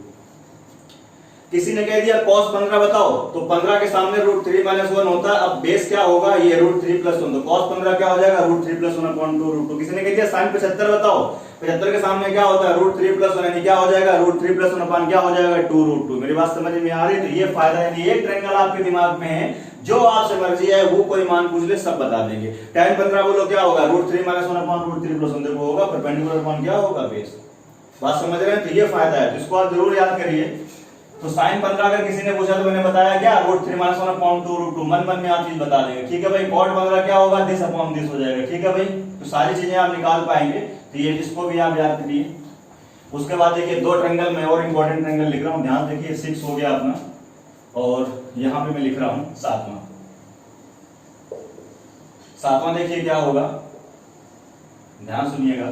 किसी ने कह दिया cos 15 बताओ, तो 15 के सामने √3 - 1 होता है। अब बेस क्या होगा? ये √3 + 1, तो cos 15 क्या हो जाएगा? √3 + 1/2√2। किसी ने कह दिया sin 75 बताओ, 75 के सामने क्या होता है? √3 + 1, यानी क्या हो जाएगा? √3 + 1 क्या हो जाएगा? 2√2। मेरी बात समझ में आ रही है? तो ये फायदा है, यानी एक ट्रायंगल आपके दिमाग में है, जो आपसे मर्जी है वो कोई मान पूछ ले सब बता देंगे। tan 15 बोलो क्या होगा? √3 - 1/√3 + 1 देखो होगा, परपेंडिकुलर अपॉन क्या होगा? बेस। बात समझ रहे हैं? तो ये फायदा है, जिसको आप जरूर याद करिए। तो sin 15 अगर किसी ने पूछा तो मैंने बताया क्या? √3 - 1/2√2। मन मन में आप चीज बता देंगे। ठीक है भाई, cot 15 क्या होगा? this upon this हो जाएगा। ठीक है भाई, तो सारी चीजें आप निकाल पाएंगे। तो ये जिसको भी आप याद करिए। उसके बाद देखिए दो ट्रायंगल में और इंपॉर्टेंट ट्रायंगल लिख रहा हूं, ध्यान देखिए। 6 हो गया अपना, और यहां पे मैं लिख रहा हूं 7वां। देखिए क्या होगा, ध्यान सुनिएगा।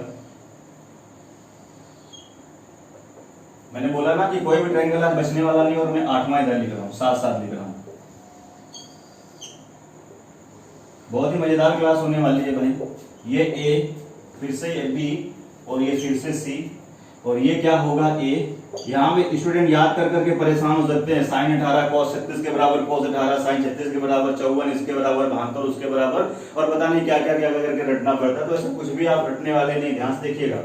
मैंने बोला ना कि कोई भी ट्रायंगल आज बचने वाला नहीं, और मैं 8वां इधर लिख रहा हूं, साथ लिख रहा हूं। बहुत ही मजेदार क्लास होने वाली है भाई। ये A, फिर से ये B, और ये फिर से C, और ये क्या होगा? A। यहाँ पे स्टूडेंट याद कर करके परेशान हो सकते हैं। sin 18 cos 36 के बराबर, cos 18 sin 36 के बराबर, 54 इसके बराबर, 72 उसके बराबर, और पता नहीं क्या क्या क्या करके रटना पड़ता है। तो ऐसा कुछ भी आप रटने वाले नहीं, ध्यान से देखिएगा।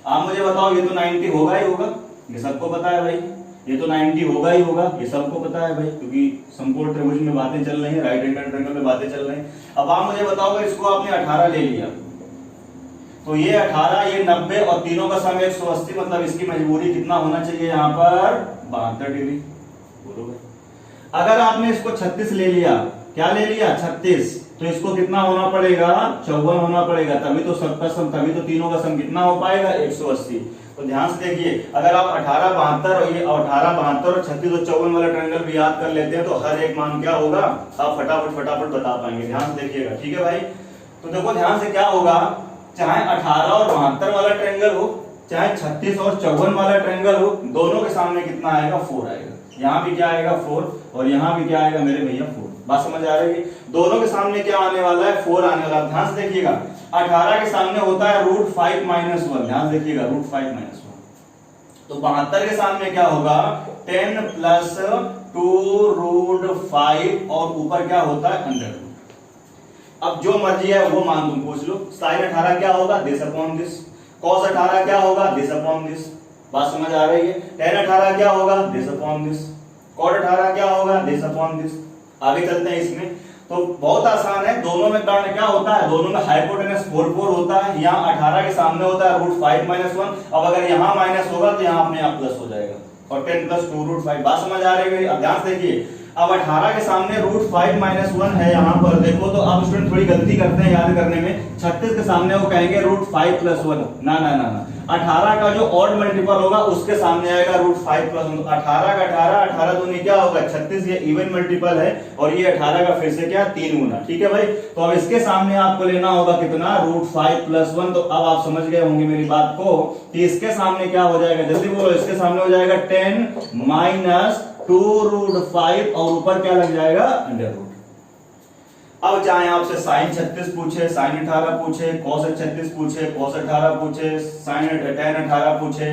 आप मुझे बताओ, ये तो 90 होगा ही होगा, ये सबको पता है भाई। ये तो 90 होगा ही होगा, ये सबको पता है भाई, क्योंकि समकोण त्रिभुज में बातें चल रही हैं, राइट एंगल ट्रायंगल में बातें चल रही हैं। अब आप मुझे बताओ, इसको आपने 18 ले लिया, तो ये 18, ये 90, और तीनों का सम 180, मतलब इसकी मजबूरी कितना होना चाहिए यहाँ पर? 72 डिग्री। बोलो भाई। अगर आपने इसको 36 ले लिया, क्या ले लिया 36, तो इसको कितना होना पड़ेगा 54 होना पड़ेगा, तभी तो सबका सम, तभी तो तीनों का सम कितना हो पाएगा 180। तो ध्यान से देखिए, अगर आप 18 72 और ये 18 72 और 36 और 54 वाला ट्रायंगल भी याद कर लेते हैं तो हर एक मान क्या होगा आप फटाफट बता पाएंगे। ध्यान से देखिएगा, ठीक है भाई। तो देखो ध्यान से क्या होगा, चाहे 18 और 72 वाला ट्रायंगल हो, चाहे 36 और 54 वाला ट्रायंगल हो, दोनों के सामने कितना आएगा 4 आएगा। यहाँ भी क्या आएगा 4 और यहाँ भी क्या आएगा मेरे भैया 4। बात समझ आ रही है? दोनों के सामने क्या आने वाला है 4 आने वाला है। ध्यान से देखिएगा, 18 के सामने होता है √5 - 1। ध्यान से देखिएगा √5 - 1। तो 72 के सामने क्या होगा 10 + 2 √5 और ऊपर क्या होता है √। अब जो मर्जी है वो मान तुम पूछ लो। sin 18 क्या होगा दिस अपॉन दिस, cos 18 क्या होगा दिस अपॉन दिस। बात समझ आ रही है? tan 18 क्या होगा दिस अपॉन दिस, cot 18 क्या होगा दिस अपॉन दिस। आगे चलते हैं इसमें, तो बहुत आसान है। दोनों में कर्ण क्या होता है, दोनों में हाइपोटेनस 4 होता है। यहाँ 18 के सामने होता है √5 - 1। अब अगर यहाँ माइनस होगा तो यहाँ अपने आप प्लस हो जाएगा और 10 + 2 √5। बात समझ आ रही है? अब ध्यान से देखिए, अब 18 के सामने √5 - 1 है यहाँ पर। देखो तो आप स्टूडेंट थोड़ी गलती करते हैं याद करने में। 36 के सामने वो कहेंगे √5 + 1। ना ना ना ना, 18 का जो ऑड मल्टीपल होगा उसके सामने आएगा √5 + 1। 18 का 18 दूनी क्या होगा 36, ये इवन मल्टीपल है और ये 18 का फिर से क्या 3 गुना। ठीक है भाई। तो अब इसके सामने आपको लेना होगा कितना √5 + 1। तो अब आप समझ गए होंगे मेरी बात को कि इसके सामने क्या हो जाएगा, जल्दी बोलो। इसके सामने हो जाएगा 10 - 2 √5 और ऊपर क्या लग जाएगा √। अब चाहे आपसे sin 36 पूछे, sin 18 पूछे, cos 36 पूछे, cos 18 पूछे, tan 18 पूछे,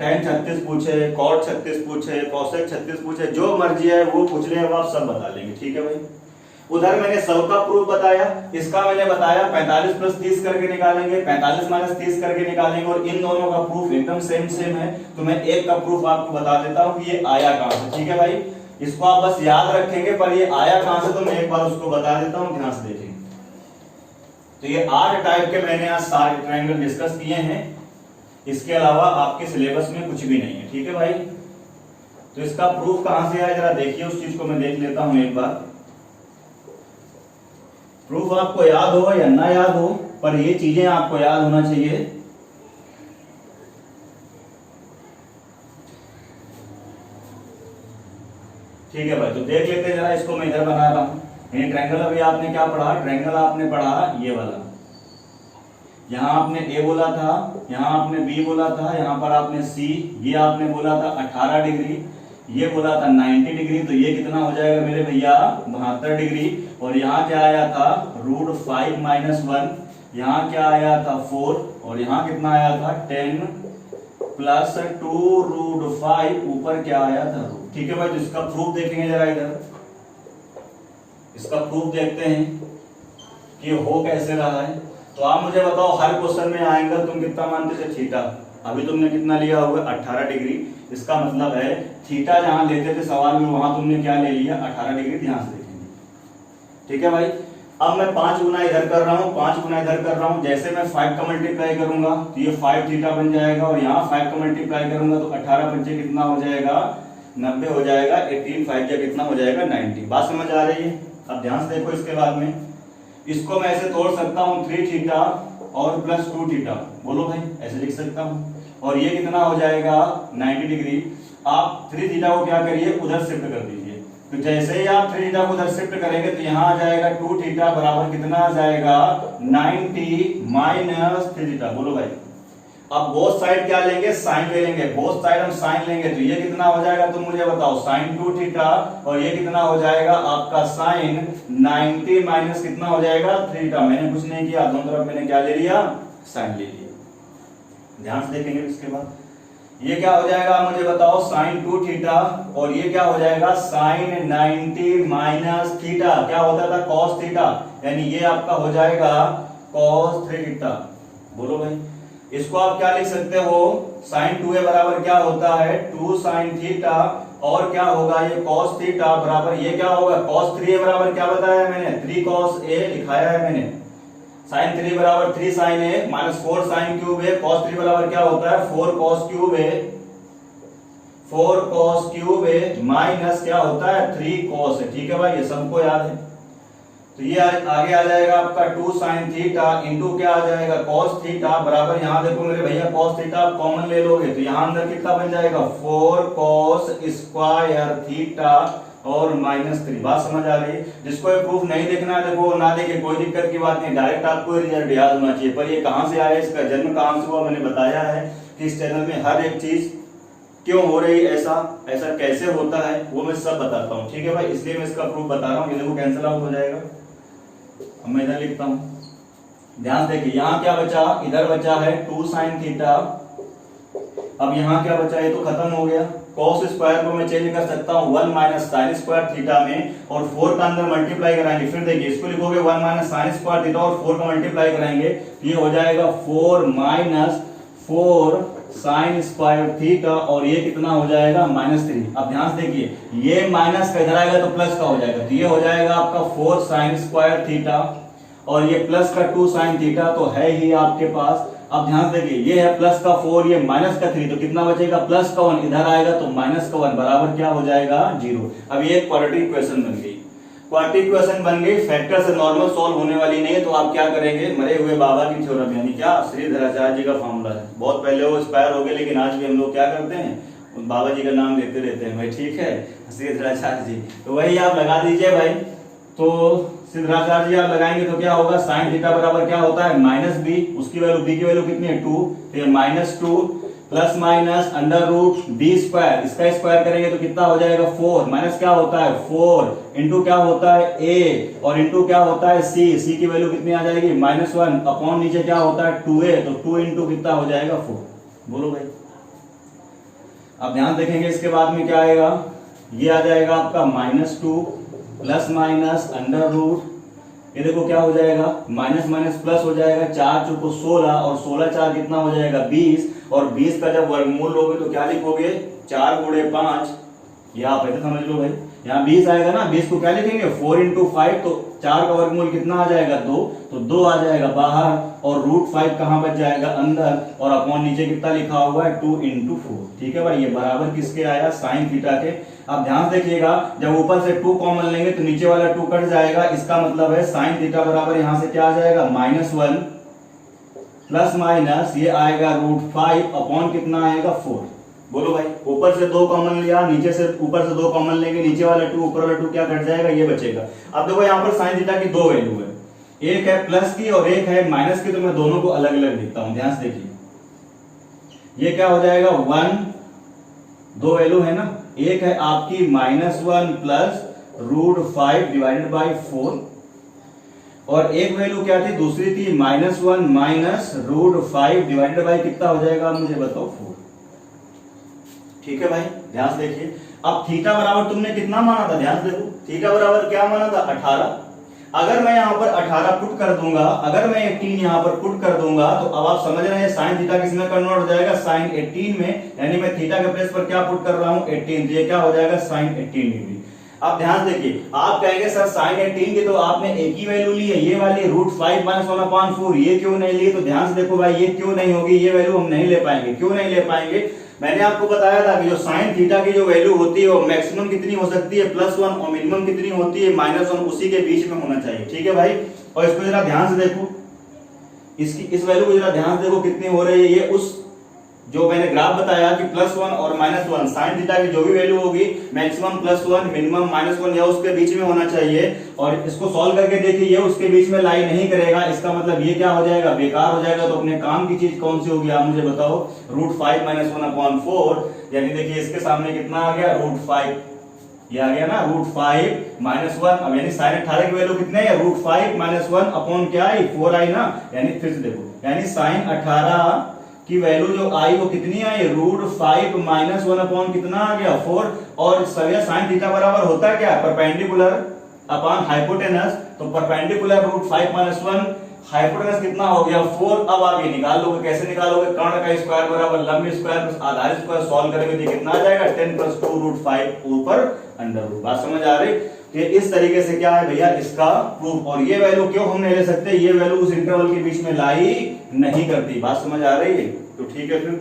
tan 36 पूछे, cot 36 पूछे, cos 36 पूछे, जो मर्जी है वो पूछ ले, अब आप सब बता लेंगे। ठीक है भाई। उधर मैंने सबका प्रूफ बताया, इसका मैंने बताया 45 + 30 करके निकालेंगे, 45 - 30 करके निकालेंगे और इन दोनों का प्रूफ एकदम सेम है। तो मैं एक का प्रूफ आपको बता देता हूं कि ये आया कहां से। ठीक है भाई, इसको आप बस याद रखेंगे, पर ये आया कहां से तो मैं एक बार उसको बता देता हूं, ध्यान से देखेंगे। तो ये 8 टाइप के मैंने आज सारे ट्रायंगल डिस्कस किए हैं, इसके अलावा आपके सिलेबस में कुछ भी नहीं है। ठीक है भाई। तो इसका प्रूफ कहां से आया जरा देखिए, उस चीज को मैं देख लेता हूं एक बार। प्रूफ आपको याद हो या ना याद हो, पर ये चीजें आपको याद होना चाहिए। ठीक है भाई, तो देख लेते हैं जरा इसको। मैं इधर बना रहा हूं। ये ट्रायंगल अभी आपने क्या पढ़ा, ट्रायंगल आपने पढ़ा ये वाला। यहां आपने ए बोला था, यहां आपने बी बोला था, यहां पर आपने सी, ये आपने बोला था 18 डिग्री, ये बोला था 90 डिग्री। तो ये कितना हो जाएगा मेरे भैया 72 डिग्री। और यहाँ क्या आया था √5 - 1, यहाँ क्या आया था 4 और यहाँ कितना आया था 10 + 2 √5, ऊपर क्या आया था √। ठीक है भाई। तो इसका प्रूफ देखेंगे जरा इधर, इसका प्रूफ देखते हैं कि हो कैसे रहा है। तो आप मुझे बताओ, हर क्वेश्चन में आएंगे तुम कितना मानते थे थीटा। अभी तुमने कितना लिया होगा 18 डिग्री। इसका मतलब है थीटा जहां लेते थे सवाल में वहां तुमने क्या ले लिया 18 डिग्री। ध्यान से देखेंगे। ठीक है भाई। अब मैं 5 गुना इधर कर रहा हूं, 5 गुना इधर कर रहा हूं। जैसे मैं 5 का मल्टीप्लाई करूंगा तो ये 5 थीटा बन जाएगा और यहाँ 5 का मल्टीप्लाई करूंगा तो 18 पंचे कितना हो जाएगा 90 हो जाएगा। 18 5 का कितना हो जाएगा 90। बात समझ आ रही है? अब ध्यान से देखो, इसके बाद में इसको मैं ऐसे तोड़ सकता हूँ 3 थीटा और +2 थीटा। बोलो भाई, ऐसे लिख सकता हूँ। और ये कितना हो जाएगा 90 डिग्री। आप 3 थीटा को क्या करिए उधर शिफ्ट कर दीजिए। तो जैसे ही आप 3 थीटा को उधर शिफ्ट करेंगे तो यहाँ आ जाएगा 2 थीटा बराबर कितना आ जाएगा 90 - 3 थीटा। बोलो भाई। अब बोथ साइड क्या लेंगे साइन ले लेंगे, बोथ साइड हम साइन लेंगे। तो ये कितना हो जाएगा तुम मुझे बताओ sin 2 थीटा और ये कितना हो जाएगा आपका sin 90 माइनस कितना हो जाएगा 3 थीटा। मैंने कुछ नहीं किया, दोनों तरफ मैंने क्या ले लिया साइन ले लिया। ध्यान से देखेंगे। इसके बाद ये क्या हो जाएगा मुझे बताओ sin 2 थीटा और ये क्या हो जाएगा sin 90 माइनस थीटा। क्या होता था cos थीटा, यानी ये आपका हो जाएगा cos 3 थीटा। बोलो भाई। इसको आप क्या लिख सकते हो sin 2a बराबर क्या होता है 2 sin थीटा और क्या होगा ये cos थीटा बराबर ये क्या होगा cos 3a बराबर क्या बताया मैंने 3 cos a लिखाया है मैंने। sin 3 बराबर 3 sin a minus 4 sin cube a। cos 3 बराबर क्या होता है 4 cos cube a। 4 cos cube है माइनस क्या होता है 3 cos है। ठीक है भाई, ये सबको याद है। तो ये आगे आ जाएगा आपका 2 sin थीटा इंटू क्या आ जाएगा cos थीटा बराबर, यहाँ देखो मेरे भैया cos थीटा आप कॉमन ले लोगे तो यहाँ अंदर कितना बन जाएगा 4 cos स्क्वायर थीटा और -3। बात समझ आ रही है? जिसको ये प्रूफ नहीं देखना है देखो ना देखे, कोई दिक्कत की बात नहीं, डायरेक्ट आपको रिजल्ट याद होना चाहिए। पर ये कहाँ से आया, इसका जन्म कहाँ से हुआ, मैंने बताया है कि इस चैनल में हर एक चीज क्यों हो रही है, ऐसा कैसे होता है वो मैं सब बताता हूँ। ठीक है भाई, इसलिए मैं इसका प्रूफ बता रहा हूँ। ये देखो कैंसिल आउट हो जाएगा। अब मैं इधर लिखता हूँ, ध्यान देखिए यहाँ क्या बचा, इधर बचा है 2 sin थीटा। अब यहाँ क्या बचा, ये तो खत्म हो गया। cos स्क्वायर को मैं चेंज कर सकता हूँ 1 माइनस sin स्क्वायर थीटा में, और 4 का अंदर मल्टीप्लाई कराएंगे। फिर देखिए इसको लिखोगे 1 माइनस sin स्क्वायर थीटा और 4 का मल्टीप्लाई कराएंगे, ये हो जाएगा 4 माइनस 4 sin स्क्वायर थीटा, और ये कितना हो जाएगा -3। अब ध्यान से देखिए, ये माइनस का इधर आएगा तो प्लस का हो जाएगा, तो ये हो जाएगा आपका 4 sin स्क्वायर थीटा, और ये प्लस का 2 sin थीटा तो है ही आपके पास। अब ध्यान से देखिए, ये है प्लस का 4, ये माइनस का 3, तो कितना बचेगा प्लस का 1, इधर आएगा तो माइनस का 1 बराबर क्या हो जाएगा 0। अब ये क्वाड्रेटिक इक्वेशन बन गई। क्वाड्रेटिक इक्वेशन बन गई, फैक्टर से नॉर्मल सॉल्व होने वाली नहीं है, तो आप क्या करेंगे, मरे हुए बाबा की थ्योरम, यानी क्या श्रीधराचार्य जी का फॉर्मूला है। बहुत पहले वो एक्सपायर हो गए, लेकिन आज भी हम लोग क्या करते हैं, बाबा जी का नाम लेते रहते हैं भाई। ठीक है, श्रीधराचार्य जी, तो वही आप लगा दीजिए भाई। तो श्रीधराचार्य जी आप लगाएंगे तो क्या होगा, साइन थीटा बराबर क्या होता है -b, उसकी वैल्यू b की वैल्यू कितनी है 2, तो ये -2 plus minus under root B square, इसका स्क्वायर करेंगे तो कितना हो जाएगा 4, माइनस क्या होता है 4 इंटू क्या होता है a, और इंटू क्या होता है c की वैल्यू कितनी आ जाएगी -1 अपॉन नीचे क्या होता है 2a, तो 2 इंटू कितना हो जाएगा 4। बोलो भाई। अब ध्यान देखेंगे इसके बाद में क्या आएगा, ये आ जाएगा आपका -2 प्लस माइनस अंडर रूट, ये देखो क्या हो जाएगा माइनस माइनस प्लस हो जाएगा, 4 चौको 16 और 16 4 कितना हो जाएगा 20, और 20 का जब वर्गमूल लोगे तो क्या लिखोगे 4 गुणे 5, ये आप ऐसे समझ लो भाई। यहाँ 20 आएगा ना, 20 को क्या लिखेंगे 4 इंटू 5, तो 4 का वर्गमूल कितना आ जाएगा 2, तो 2 आ जाएगा बाहर, और रूट 5 कहाँ बच जाएगा अंदर, और अपॉन नीचे कितना लिखा हुआ है 2 इंटू 4। ठीक है भाई, ये बराबर किसके आया साइन थीटा के। अब ध्यान देखिएगा, जब ऊपर से 2 कॉमन लेंगे तो नीचे वाला 2 कट जाएगा, इसका मतलब है साइन थीटा बराबर यहाँ से क्या आ जाएगा -1 प्लस माइनस ये आएगा √5 अपॉन कितना आएगा 4। बोलो भाई, ऊपर से 2 कॉमन लिया, नीचे से ऊपर से 2 कॉमन लेंगे, नीचे वाला 2 ऊपर वाला 2 क्या कट जाएगा, ये बचेगा। अब देखो यहाँ पर साइन थीटा की 2 वैल्यू है, एक है प्लस की और एक है माइनस की, तो मैं दोनों को अलग अलग लिखता हूं। ध्यान से देखिए, ये क्या हो जाएगा 1, 2 वैल्यू है ना, एक है आपकी -1 प्लस √5 डिवाइडेड बाई 4, और एक वैल्यू क्या थी, दूसरी थी -1 माइनस √5 डिवाइडेड बाई कितना हो जाएगा, मुझे बताओ 4। ठीक है भाई, ध्यान से देखिए। अब थीटा बराबर तुमने कितना माना था, ध्यान से देखो, थीटा बराबर क्या माना था 18। अगर मैं यहाँ पर 18 पुट कर दूंगा, अगर मैं 18 यहाँ पर पुट कर दूंगा, तो अब आप समझ रहे हैं साइन थीटा किसमें कन्वर्ट हो जाएगा, साइन 18 में, यानी मैं थीटा के प्लेस पर क्या पुट कर रहा हूँ 18, तो ये क्या हो जाएगा साइन 18 डिग्री। अब ध्यान देखिए, आप कहेंगे सर साइन 18 की तो आपने एक ही वैल्यू ली है, ये वाली √5 - 1/4, ये क्यों नहीं ली, तो ध्यान से देखो भाई, ये क्यों नहीं होगी, ये वैल्यू हम नहीं ले पाएंगे। क्यों नहीं ले पाएंगे, मैंने आपको बताया था कि जो साइन थीटा की जो वैल्यू होती है वो मैक्सिमम कितनी हो सकती है +1, और मिनिमम कितनी होती है -1, उसी के बीच में होना चाहिए। ठीक है भाई, और इसको जरा ध्यान से देखो, इसकी इस वैल्यू को जरा ध्यान से देखो कितनी हो रही है, ये उस जो मैंने ग्राफ बताया कि +1 और -1 साइन थीटा की जो भी वैल्यू होगी मैक्सिमम +1 मिनिमम -1 या उसके बीच में होना चाहिए, और इसको सॉल्व करके देखिए ये उसके बीच में लाई नहीं करेगा, इसका मतलब ये क्या हो जाएगा, बेकार हो जाएगा। तो अपने काम की चीज कौन सी होगी आप मुझे बताओ, √5 - 1/4, यानी देखिए इसके सामने कितना आ गया √5, ये आ गया ना √5 - 1, अब यानी साइन 18 की वैल्यु कितने है √5 - 1 अपॉन क्या आई 4 आई ना, यानी फिर से देखो, यानी साइन 18 की वैल्यू जो आई वो कितनी आई √5 - 1 अपॉन कितना आ गया 4, और सभी साइन थीटा बराबर होता है क्या, परपेंडिकुलर अपॉन हाइपोटेनस, तो परपेंडिकुलर √5 - 1, हाइपोटेनस कितना हो गया 4। अब आप ये निकाल लोगे, कैसे निकालोगे, कर्ण का स्क्वायर बराबर लंब स्क्वायर प्लस आधार स्क्वायर, सॉल्व करेंगे तो कितना आ जाएगा 10 + 2 √5 ऊपर अंडर रूट। बात समझ आ रही, तो इस तरीके से क्या है भैया इसका प्रूफ। और ये वैल्यू क्यों हम नहीं ले सकते, ये वैल्यू उस इंटरवल के बीच में लाई नहीं करती। बात समझ आ रही है, तो ठीक है, फिर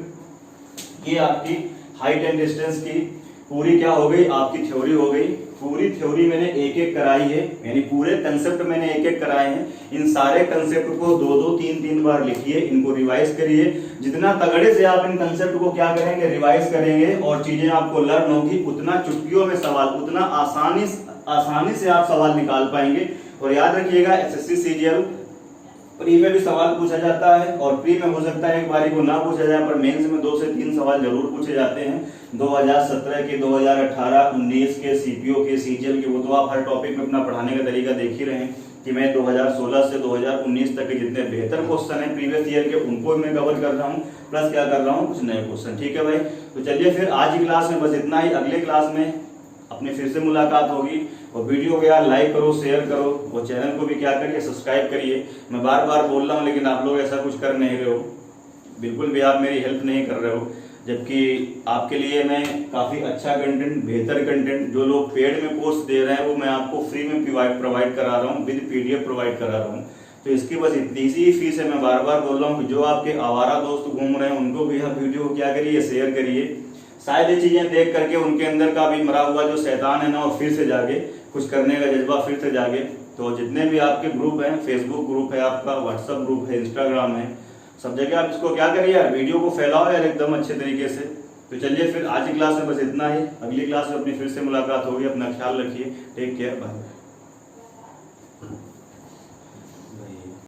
ये आपकी हाइट एंड डिस्टेंस की पूरी क्या हो गई, आपकी थ्योरी हो गई। पूरी थ्योरी मैंने एक एक कराई है, यानी पूरे कंसेप्ट मैंने एक एक कराए हैं। इन सारे कंसेप्ट को 2-2, 3-3 बार लिखिए, इनको रिवाइज करिए। जितना तगड़े से आप इन कंसेप्ट को क्या करेंगे, रिवाइज करेंगे और चीजें आपको लर्न होगी, उतना चुटकियों में सवाल, उतना आसानी से आप सवाल निकाल पाएंगे। और याद रखिएगा एसएससी सीजीएल प्री में भी सवाल पूछा जाता है, और प्री में हो सकता है एक बारी को ना पूछा जाए, पर मेंस में 2 से 3 सवाल जरूर पूछे जाते हैं। 2017 के, 2018, 19 के, सीपीओ के, सीजीएल के, वो तो आप हर टॉपिक में अपना पढ़ाने का तरीका देख ही रहे हैं कि मैं 2016 से 2019 तक के जितने बेहतर क्वेश्चन है प्रीवियस ईयर के, उनको मैं कवर कर रहा हूँ, प्लस क्या कर रहा हूँ, कुछ नए क्वेश्चन। ठीक है भाई, तो चलिए फिर आज की क्लास में बस इतना ही। अगले क्लास में अपने फिर से मुलाकात होगी। और वीडियो को यार लाइक करो, शेयर करो, और चैनल को भी क्या करिए, सब्सक्राइब करिए। मैं बार बार बोल रहा हूँ लेकिन आप लोग ऐसा कुछ कर नहीं रहे हो, बिल्कुल भी आप मेरी हेल्प नहीं कर रहे हो, जबकि आपके लिए मैं काफी अच्छा कंटेंट, बेहतर कंटेंट, जो लोग पेड में कोर्स दे रहे हैं वो मैं आपको फ्री में प्रोवाइड करा रहा हूँ, विद पीडीएफ प्रोवाइड करा रहा हूँ। तो इसकी बस इतनी सी फीस है। मैं बार बार बोल रहा हूँ कि जो आपके आवारा दोस्त घूम रहे हैं उनको भी आप वीडियो को क्या करिए, शेयर करिए। शायद ये चीजें देख करके उनके अंदर का भी मरा हुआ जो शैतान है ना, वो फिर से जागे, कुछ करने का जज्बा फिर से जागे। तो जितने भी आपके ग्रुप हैं, फेसबुक ग्रुप है आपका, व्हाट्सएप ग्रुप है, इंस्टाग्राम है, सब जगह आप इसको क्या करिए यार, वीडियो को फैलाओ यार एकदम अच्छे तरीके से। तो चलिए फिर आज की क्लास में बस इतना ही। अगली क्लास में अपनी फिर से मुलाकात होगी। अपना ख्याल रखिए, टेक केयर, बाय।